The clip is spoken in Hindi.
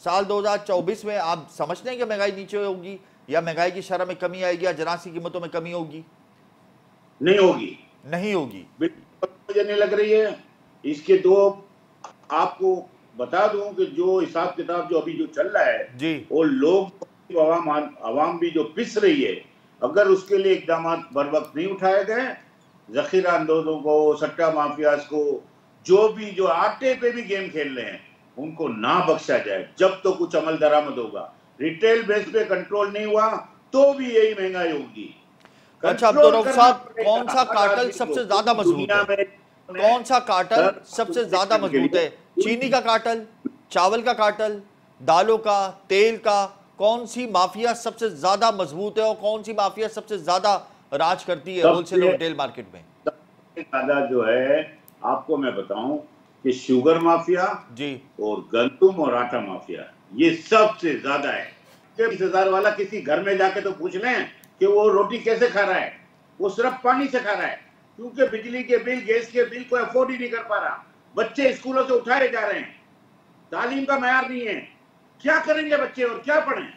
साल 2024 में आप समझते हैं कि महंगाई नीचे होगी या महंगाई की शरह में कमी आएगी या जरासी कीमतों में कमी होगी? नहीं होगी, नहीं होगी। बिल्कुल मुझे नहीं लग रही है। इसके दो आपको बता दूं कि जो हिसाब किताब जो अभी जो चल रहा है जी, वो लोग आवाम भी जो पिस रही है, अगर उसके लिए इकदाम बर वक्त नहीं उठाए गए, जखीरा अंदोजों को, सट्टा माफियाज को, जो आटे पे भी गेम खेल रहे हैं, उनको ना बख्शा जाए जब तो कुछ अमल दरामद होगा। रिटेल बेस पे कंट्रोल नहीं हुआ तो भी यही महंगाई होगी। अच्छा कंट्रोल अब्दुल करना साहब, पड़ेगा कौन सा हर कार्टल आदमी को। सबसे ज्यादा पूरी मजबूत दुनिया है? में कौन सा कार्टल सबसे ज्यादा के मजबूत लिए है? चीनी का कार्टल, चावल का कार्टल, दालों का, तेल का? कौन सी माफिया सबसे ज्यादा मजबूत है और कौन सी माफिया सबसे ज्यादा राज करती है होलसेल और सबसे रिटेल मार्केट में? सबसे ज्यादा जो है, आपको मैं बताऊं कि शुगर माफिया जी, और गंदुम और आटा माफिया, ये सबसे ज्यादा है। 20,000 वाला किसी घर में जाके तो पूछ लें कि वो रोटी कैसे खा रहा है। वो सिर्फ पानी से खा रहा है, क्योंकि बिजली के बिल, गैस के बिल को अफोर्ड ही नहीं कर पा रहा। बच्चे स्कूलों से उठाए जा रहे हैं, तालीम का मयार नहीं है। क्या करेंगे बच्चे और क्या पढ़ें?